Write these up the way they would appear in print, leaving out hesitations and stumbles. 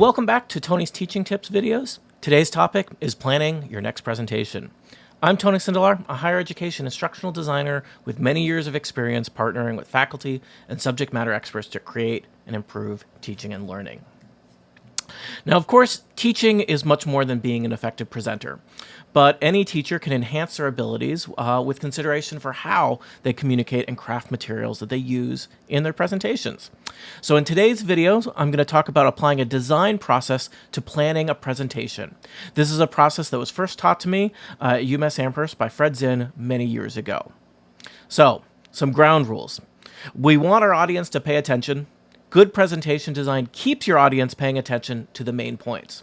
Welcome back to Tony's Teaching Tips videos. Today's topic is planning your next presentation. I'm Tony Sindelar, a higher education instructional designer with many years of experience partnering with faculty and subject matter experts to create and improve teaching and learning. Now, of course, teaching is much more than being an effective presenter, but any teacher can enhance their abilities with consideration for how they communicate and craft materials that they use in their presentations. So in today's video, I'm going to talk about applying a design process to planning a presentation. This is a process that was first taught to me at UMass Amherst by Fred Zinn many years ago. So, some ground rules. We want our audience to pay attention. Good presentation design keeps your audience paying attention to the main points.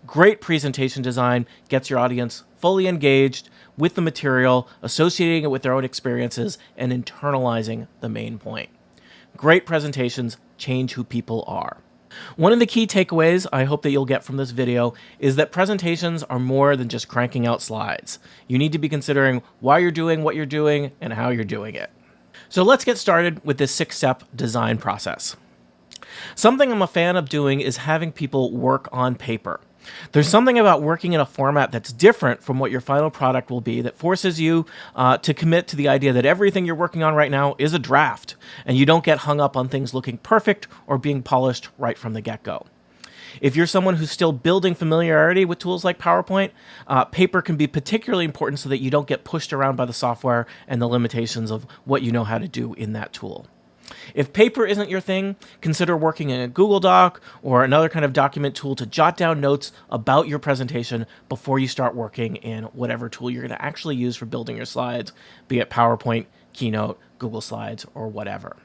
Great presentation design gets your audience fully engaged with the material, associating it with their own experiences, and internalizing the main point. Great presentations change who people are. One of the key takeaways I hope that you'll get from this video is that presentations are more than just cranking out slides. You need to be considering why you're doing what you're doing and how you're doing it. So let's get started with this 6-step design process. Something I'm a fan of doing is having people work on paper. There's something about working in a format that's different from what your final product will be that forces you to commit to the idea that everything you're working on right now is a draft, and you don't get hung up on things looking perfect or being polished right from the get-go. If you're someone who's still building familiarity with tools like PowerPoint, paper can be particularly important so that you don't get pushed around by the software and the limitations of what you know how to do in that tool. If paper isn't your thing, consider working in a Google Doc or another kind of document tool to jot down notes about your presentation before you start working in whatever tool you're going to actually use for building your slides, be it PowerPoint, Keynote, Google Slides, or whatever.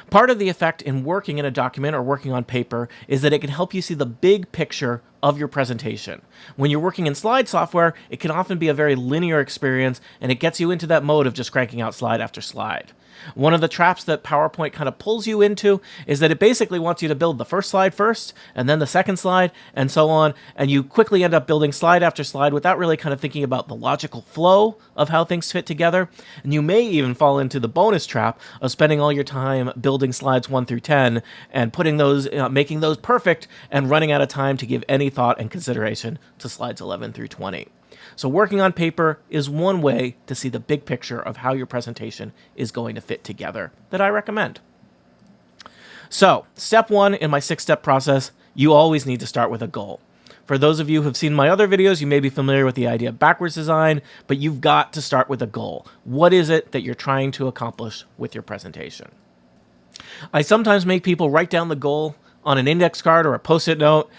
Part of the effect in working in a document or working on paper is that it can help you see the big picture of your presentation. When you're working in slide software, it can often be a very linear experience, and it gets you into that mode of just cranking out slide after slide. One of the traps that PowerPoint kind of pulls you into is that it basically wants you to build the first slide first, and then the second slide, and so on, and you quickly end up building slide after slide without really kind of thinking about the logical flow of how things fit together. And you may even fall into the bonus trap of spending all your time building slides 1 through 10 and putting those, making those perfect, and running out of time to give any thought and consideration to slides 11 through 20. So working on paper is one way to see the big picture of how your presentation is going to fit together that I recommend. So, step 1 in my 6-step process, you always need to start with a goal. For those of you who have seen my other videos, you may be familiar with the idea of backwards design, but you've got to start with a goal. What is it that you're trying to accomplish with your presentation? I sometimes make people write down the goal on an index card or a post-it note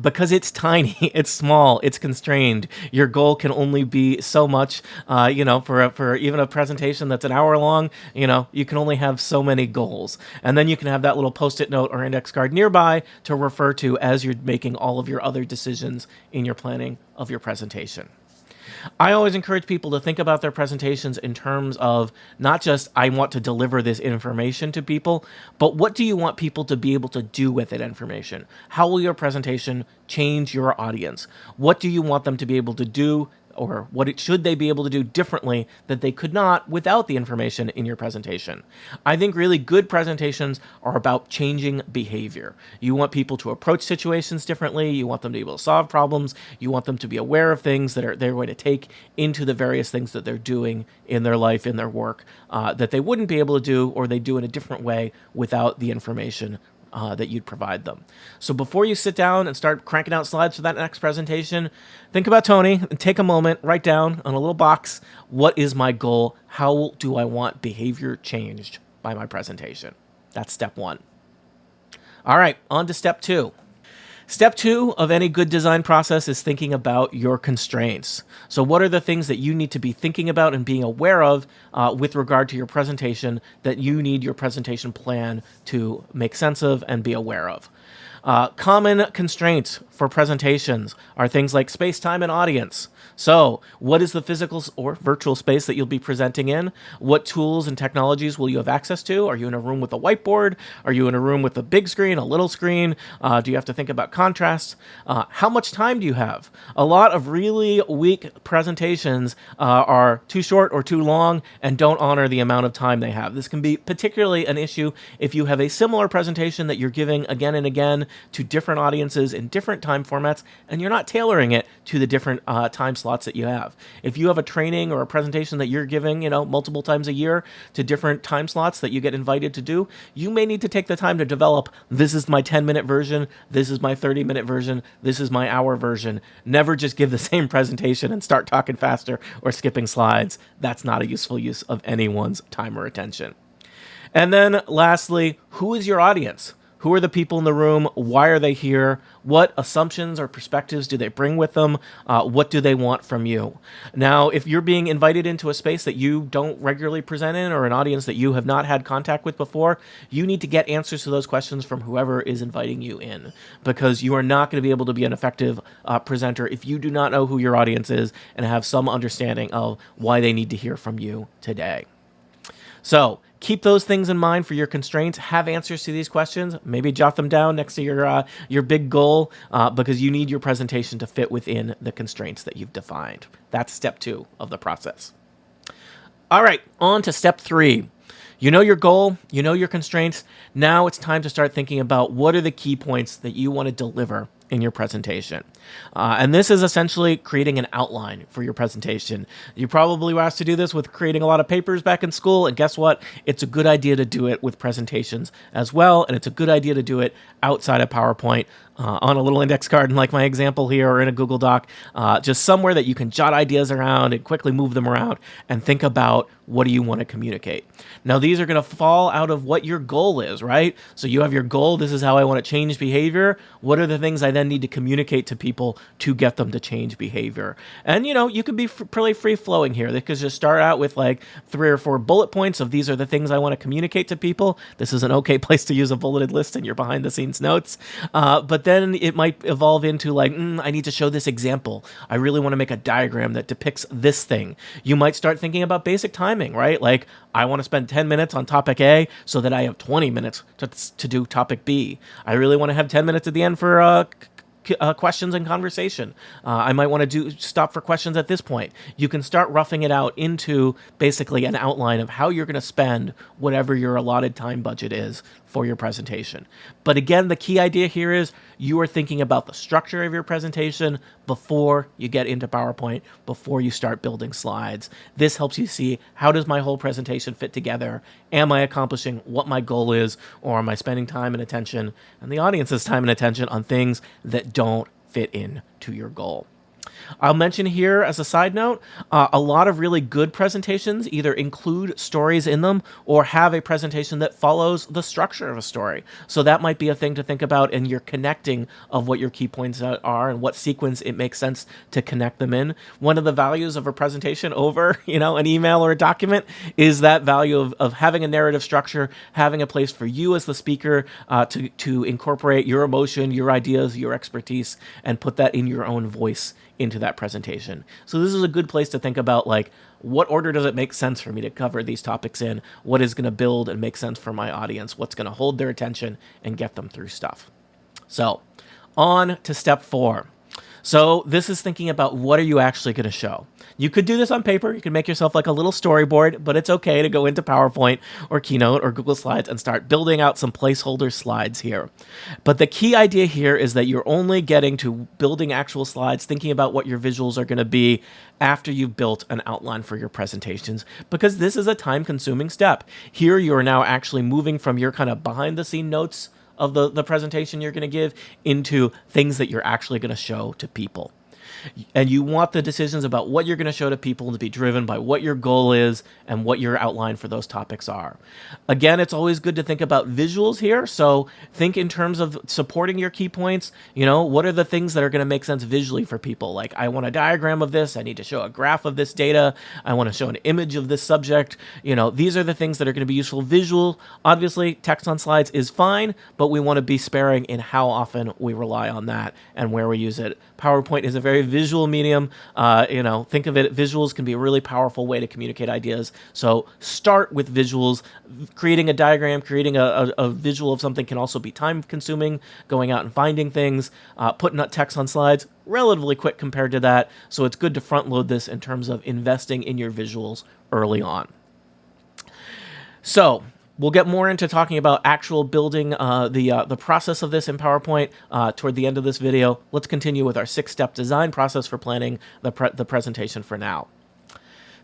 because it's tiny, it's small, it's constrained. Your goal can only be so much, for even a presentation that's an hour long, you can only have so many goals. And then you can have that little post-it note or index card nearby to refer to as you're making all of your other decisions in your planning of your presentation. I always encourage people to think about their presentations in terms of not just, I want to deliver this information to people, but what do you want people to be able to do with that information? How will your presentation change your audience? What do you want them to be able to do, or should they be able to do differently that they could not without the information in your presentation? I think really good presentations are about changing behavior. You want people to approach situations differently. You want them to be able to solve problems. You want them to be aware of things that they're going to take into the various things that they're doing in their life, in their work, that they wouldn't be able to do, or they do in a different way without the information that you'd provide them. So before you sit down and start cranking out slides for that next presentation, think about Tony and take a moment, write down on a little box, what is my goal? How do I want behavior changed by my presentation? That's step 1. All right, on to step 2. Step 2 of any good design process is thinking about your constraints. So what are the things that you need to be thinking about and being aware of with regard to your presentation that you need your presentation plan to make sense of and be aware of? Common constraints for presentations are things like space, time, and audience. So, what is the physical or virtual space that you'll be presenting in? What tools and technologies will you have access to? Are you in a room with a whiteboard? Are you in a room with a big screen, a little screen? Do you have to think about contrast? How much time do you have? A lot of really weak presentations are too short or too long and don't honor the amount of time they have. This can be particularly an issue if you have a similar presentation that you're giving again and again to different audiences in different time formats, and you're not tailoring it to the different time slots that you have. If you have a training or a presentation that you're giving, multiple times a year to different time slots that you get invited to do, you may need to take the time to develop, this is my 10-minute version, this is my 30-minute version, this is my hour version. Never just give the same presentation and start talking faster or skipping slides. That's not a useful use of anyone's time or attention. And then lastly, who is your audience? Who are the people in the room? Why are they here? What assumptions or perspectives do they bring with them? What do they want from you? Now, if you're being invited into a space that you don't regularly present in or an audience that you have not had contact with before, you need to get answers to those questions from whoever is inviting you in, because you are not going to be able to be an effective presenter if you do not know who your audience is and have some understanding of why they need to hear from you today. So keep those things in mind for your constraints. Have answers to these questions. Maybe jot them down next to your big goal because you need your presentation to fit within the constraints that you've defined. That's step 2 of the process. All right, on to step 3. You know your goal, you know your constraints. Now it's time to start thinking about what are the key points that you want to deliver in your presentation. And this is essentially creating an outline for your presentation. You probably were asked to do this with creating a lot of papers back in school, and guess what? It's a good idea to do it with presentations as well, and it's a good idea to do it outside of PowerPoint on a little index card, like my example here, or in a Google Doc, just somewhere that you can jot ideas around and quickly move them around and think about what do you want to communicate. Now, these are going to fall out of what your goal is, right? So you have your goal. This is how I want to change behavior. What are the things I then need to communicate to people to get them to change behavior? And, you could be pretty free-flowing here. They could just start out with like 3 or 4 bullet points of these are the things I want to communicate to people. This is an okay place to use a bulleted list in your behind-the-scenes notes. But then it might evolve into like, I need to show this example. I really want to make a diagram that depicts this thing. You might start thinking about basic timing, right? Like, I want to spend 10 minutes on topic A so that I have 20 minutes to do topic B. I really want to have 10 minutes at the end for questions and conversation. I might want to stop for questions at this point. You can start roughing it out into basically an outline of how you're going to spend whatever your allotted time budget is for your presentation. But again, the key idea here is you are thinking about the structure of your presentation before you get into PowerPoint, before you start building slides. This helps you see, how does my whole presentation fit together? Am I accomplishing what my goal is, or am I spending time and attention and the audience's time and attention on things that don't fit in to your goal? I'll mention here as a side note, a lot of really good presentations either include stories in them or have a presentation that follows the structure of a story. So that might be a thing to think about in your connecting of what your key points are and what sequence it makes sense to connect them in. One of the values of a presentation over, an email or a document is that value of having a narrative structure, having a place for you as the speaker to incorporate your emotion, your ideas, your expertise, and put that in your own voice into that presentation. So this is a good place to think about, like, what order does it make sense for me to cover these topics in? What is going to build and make sense for my audience? What's going to hold their attention and get them through stuff? So on to step 4. So this is thinking about what are you actually going to show. You could do this on paper. You can make yourself like a little storyboard, but it's okay to go into PowerPoint or Keynote or Google Slides and start building out some placeholder slides here. But the key idea here is that you're only getting to building actual slides, thinking about what your visuals are going to be after you've built an outline for your presentations, because this is a time-consuming step. Here you are now actually moving from your kind of behind-the-scene notes of the presentation you're going to give into things that you're actually going to show to people. And you want the decisions about what you're going to show to people to be driven by what your goal is and what your outline for those topics are. Again, it's always good to think about visuals here. So think in terms of supporting your key points. What are the things that are going to make sense visually for people? Like, I want a diagram of this. I need to show a graph of this data. I want to show an image of this subject. These are the things that are going to be useful visual. Obviously, text on slides is fine, but we want to be sparing in how often we rely on that and where we use it. PowerPoint is a very visual medium. Think of it, visuals can be a really powerful way to communicate ideas. So start with visuals. Creating a diagram, creating a visual of something can also be time consuming. Going out and finding things, putting text on slides, relatively quick compared to that. So it's good to front load this in terms of investing in your visuals early on. So we'll get more into talking about actual building the process of this in PowerPoint toward the end of this video. Let's continue with our 6-step design process for planning the presentation for now.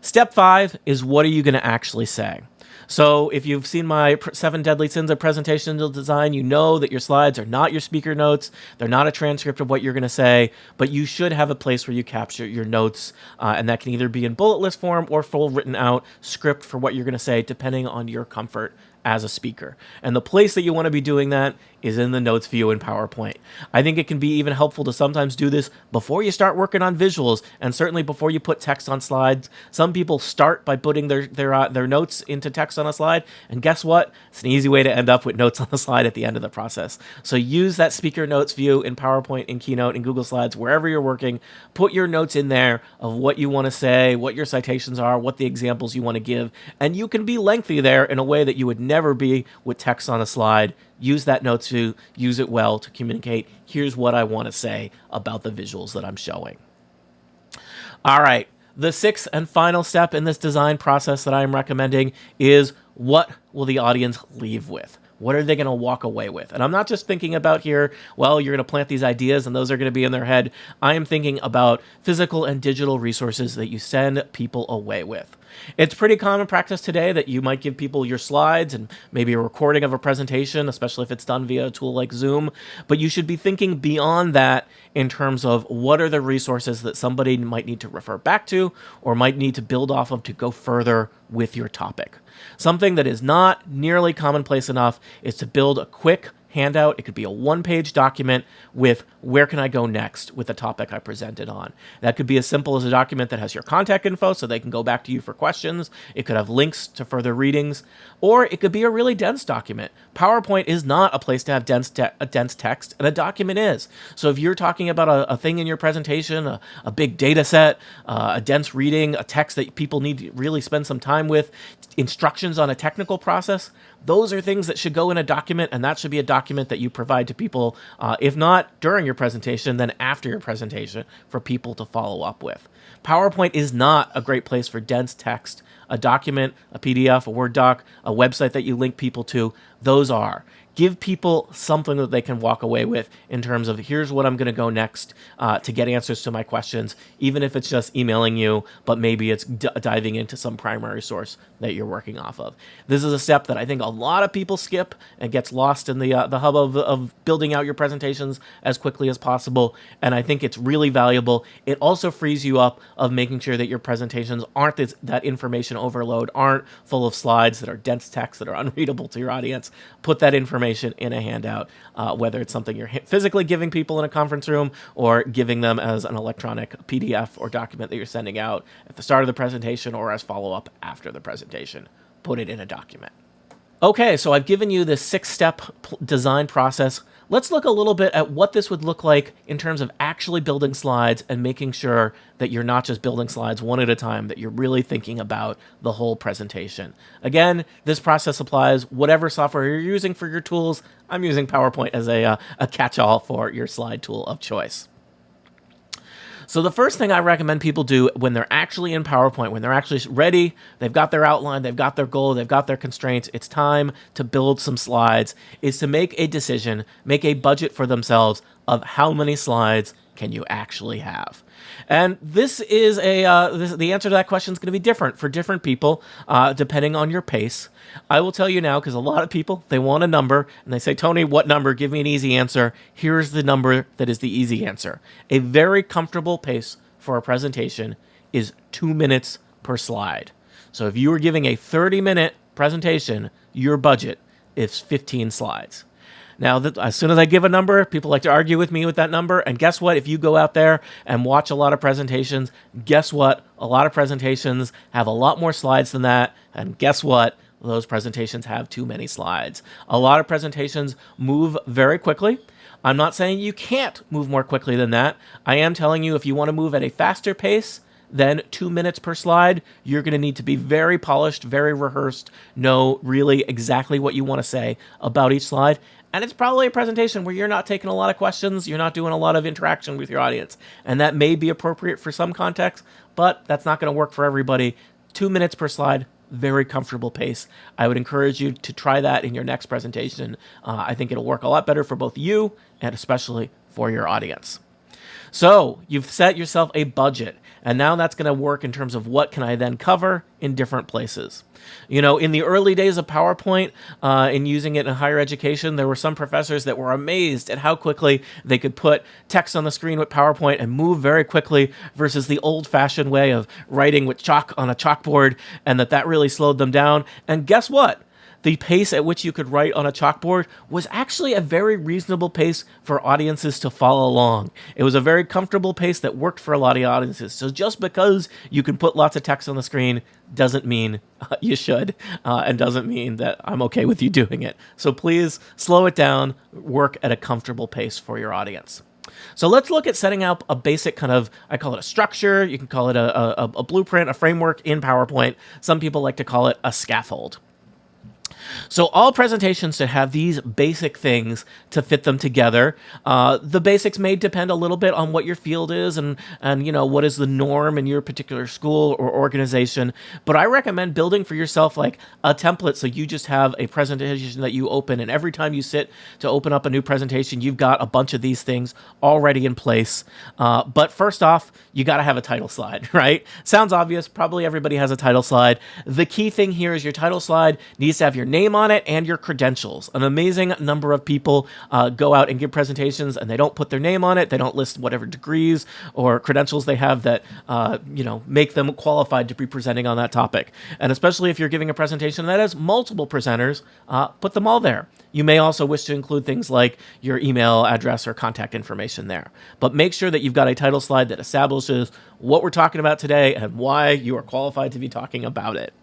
Step 5 is, what are you going to actually say? So if you've seen my 7 deadly sins of presentational design, you know that your slides are not your speaker notes. They're not a transcript of what you're going to say, but you should have a place where you capture your notes, and that can either be in bullet list form or full written out script for what you're going to say, depending on your comfort as a speaker. And the place that you want to be doing that is in the notes view in PowerPoint. I think it can be even helpful to sometimes do this before you start working on visuals, and certainly before you put text on slides. Some people start by putting their notes into text on a slide, and guess what? It's an easy way to end up with notes on the slide at the end of the process. So use that speaker notes view in PowerPoint, in Keynote, in Google Slides, wherever you're working. Put your notes in there of what you want to say, what your citations are, what the examples you want to give, and you can be lengthy there in a way that you would never be with text on a slide. Use that notes view, use it well to communicate, here's what I want to say about the visuals that I'm showing. All right, the 6th and final step in this design process that I'm recommending is, what will the audience leave with? What are they going to walk away with? And I'm not just thinking about here, well, you're going to plant these ideas and those are going to be in their head. I am thinking about physical and digital resources that you send people away with. It's pretty common practice today that you might give people your slides and maybe a recording of a presentation, especially if it's done via a tool like Zoom. But you should be thinking beyond that in terms of what are the resources that somebody might need to refer back to or might need to build off of to go further with your topic. Something that is not nearly commonplace enough is to build a quick handout. It could be a 1-page document with where can I go next with the topic I presented on. That could be as simple as a document that has your contact info so they can go back to you for questions. It could have links to further readings, or it could be a really dense document. PowerPoint is not a place to have dense text, and a document is. So if you're talking about a thing in your presentation, a big data set, a dense reading, a text that people need to really spend some time with, instructions on a technical process, those are things that should go in a document, and that should be a document that you provide to people, if not during your presentation, then after your presentation for people to follow up with. PowerPoint is not a great place for dense text. A document, a PDF, a Word doc, a website that you link people to, those are. Give people something that they can walk away with in terms of, here's what I'm going to go next to get answers to my questions, even if it's just emailing you, but maybe it's diving into some primary source that you're working off of. This is a step that I think a lot of people skip and gets lost in the hub of building out your presentations as quickly as possible, and I think it's really valuable. It also frees you up of making sure that your presentations aren't that information overload, aren't full of slides that are dense text that are unreadable to your audience. Put that information in a handout, whether it's something you're physically giving people in a conference room or giving them as an electronic PDF or document that you're sending out at the start of the presentation or as follow-up after the presentation. Put it in a document. Okay, so I've given you this 6-step design process. Let's look a little bit at what this would look like in terms of actually building slides and making sure that you're not just building slides one at a time, that you're really thinking about the whole presentation. Again, this process applies whatever software you're using for your tools. I'm using PowerPoint as a catch-all for your slide tool of choice. So the first thing I recommend people do when they're actually in PowerPoint, when they're actually ready, they've got their outline, they've got their goal, they've got their constraints, it's time to build some slides, is to make a decision, make a budget for themselves of how many slides can you actually have? And this is the answer to that question is going to be different for different people, depending on your pace. I will tell you now, because a lot of people, they want a number, and they say, Tony, what number? Give me an easy answer. Here's the number that is the easy answer. A very comfortable pace for a presentation is 2 minutes per slide. So if you were giving a 30-minute presentation, your budget is 15 slides. Now, as soon as I give a number, people like to argue with me with that number. And guess what? If you go out there and watch a lot of presentations, guess what? A lot of presentations have a lot more slides than that. And guess what? Those presentations have too many slides. A lot of presentations move very quickly. I'm not saying you can't move more quickly than that. I am telling you, if you want to move at a faster pace than 2 minutes per slide, you're going to need to be very polished, very rehearsed, know really exactly what you want to say about each slide. And it's probably a presentation where you're not taking a lot of questions, you're not doing a lot of interaction with your audience. And that may be appropriate for some contexts, but that's not going to work for everybody. 2 minutes per slide, very comfortable pace. I would encourage you to try that in your next presentation. I think it'll work a lot better for both you and especially for your audience. So you've set yourself a budget, and now that's going to work in terms of what can I then cover in different places. You know, in the early days of PowerPoint, in using it in higher education, there were some professors that were amazed at how quickly they could put text on the screen with PowerPoint and move very quickly versus the old-fashioned way of writing with chalk on a chalkboard, and that really slowed them down. And guess what? The pace at which you could write on a chalkboard was actually a very reasonable pace for audiences to follow along. It was a very comfortable pace that worked for a lot of audiences. So just because you can put lots of text on the screen doesn't mean you should, and doesn't mean that I'm okay with you doing it. So please slow it down, work at a comfortable pace for your audience. So let's look at setting up a basic kind of, I call it a structure, you can call it a blueprint, a framework in PowerPoint. Some people like to call it a scaffold. So all presentations should have these basic things to fit them together. The basics may depend a little bit on what your field is and you know what is the norm in your particular school or organization. But I recommend building for yourself like a template so you just have a presentation that you open, and every time you sit to open up a new presentation, you've got a bunch of these things already in place. But first off, you got to have a title slide, right? Sounds obvious. Probably everybody has a title slide. The key thing here is your title slide needs to have your name on it and your credentials. An amazing number of people go out and give presentations and they don't put their name on it. They don't list whatever degrees or credentials they have that make them qualified to be presenting on that topic. And especially if you're giving a presentation that has multiple presenters, put them all there. You may also wish to include things like your email address or contact information there. But make sure that you've got a title slide that establishes what we're talking about today and why you are qualified to be talking about it.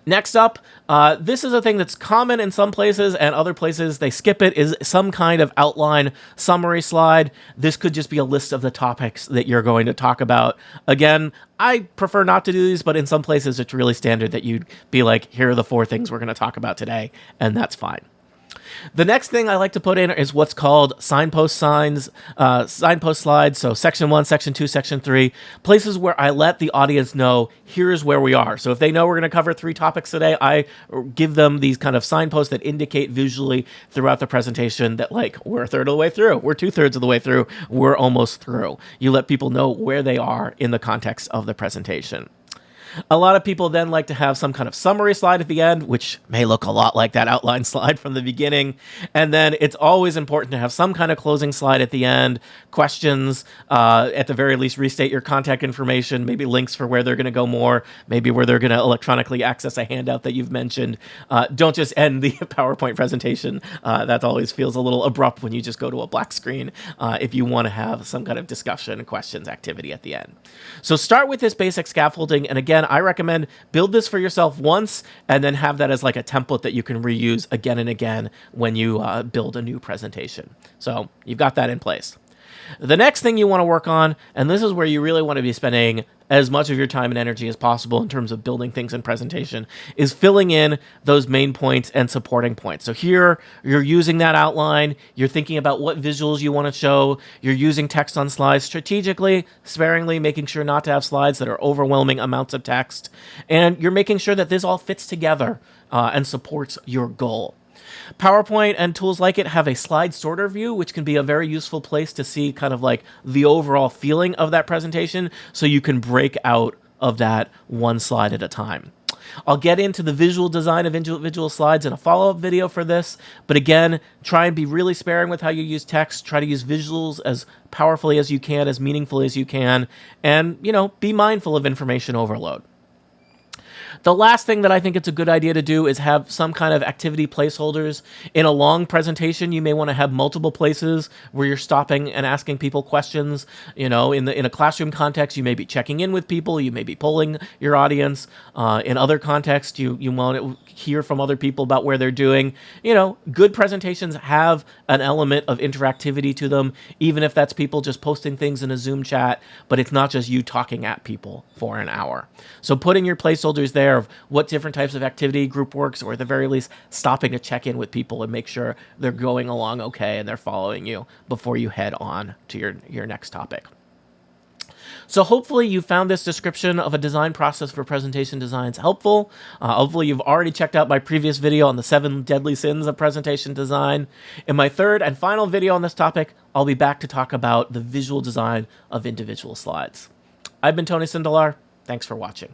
Next up, this is a thing that's common in some places and other places they skip it, is some kind of outline summary slide. This could just be a list of the topics that you're going to talk about. Again, I prefer not to do these, but in some places it's really standard that you'd be like, here are the 4 things we're going to talk about today, and that's fine. The next thing I like to put in is what's called signpost slides. So section 1, section 2, section 3, places where I let the audience know here's where we are. So if they know we're going to cover 3 topics today, I give them these kind of signposts that indicate visually throughout the presentation that like we're a third of the way through, we're 2/3 of the way through, we're almost through. You let people know where they are in the context of the presentation. A lot of people then like to have some kind of summary slide at the end, which may look a lot like that outline slide from the beginning. And then it's always important to have some kind of closing slide at the end, questions, at the very least restate your contact information, maybe links for where they're going to go more, maybe where they're going to electronically access a handout that you've mentioned. Don't just end the PowerPoint presentation. That always feels a little abrupt when you just go to a black screen, if you want to have some kind of discussion, questions, activity at the end. So start with this basic scaffolding, and again, I recommend build this for yourself once and then have that as like a template that you can reuse again and again when you build a new presentation. So you've got that in place. The next thing you want to work on, and this is where you really want to be spending as much of your time and energy as possible in terms of building things in presentation, is filling in those main points and supporting points. So here, you're using that outline, you're thinking about what visuals you want to show, you're using text on slides strategically, sparingly, making sure not to have slides that are overwhelming amounts of text, and you're making sure that this all fits together and supports your goal. PowerPoint and tools like it have a slide sorter view, which can be a very useful place to see kind of like the overall feeling of that presentation, so you can break out of that one slide at a time. I'll get into the visual design of individual slides in a follow-up video for this, but again, try and be really sparing with how you use text. Try to use visuals as powerfully as you can, as meaningfully as you can, and, be mindful of information overload. The last thing that I think it's a good idea to do is have some kind of activity placeholders. In a long presentation, you may want to have multiple places where you're stopping and asking people questions. In a classroom context, you may be checking in with people, you may be polling your audience. In other contexts, you want to hear from other people about where they're doing. Good presentations have an element of interactivity to them, even if that's people just posting things in a Zoom chat, but it's not just you talking at people for an hour. So putting your placeholders there of what different types of activity group works, or at the very least stopping to check in with people and make sure they're going along okay and they're following you before you head on to your next topic. So hopefully you found this description of a design process for presentation designs helpful. Hopefully you've already checked out my previous video on the 7 deadly sins of presentation design. In my third and final video on this topic, I'll be back to talk about the visual design of individual slides. I've been Tony Sindelar. Thanks for watching.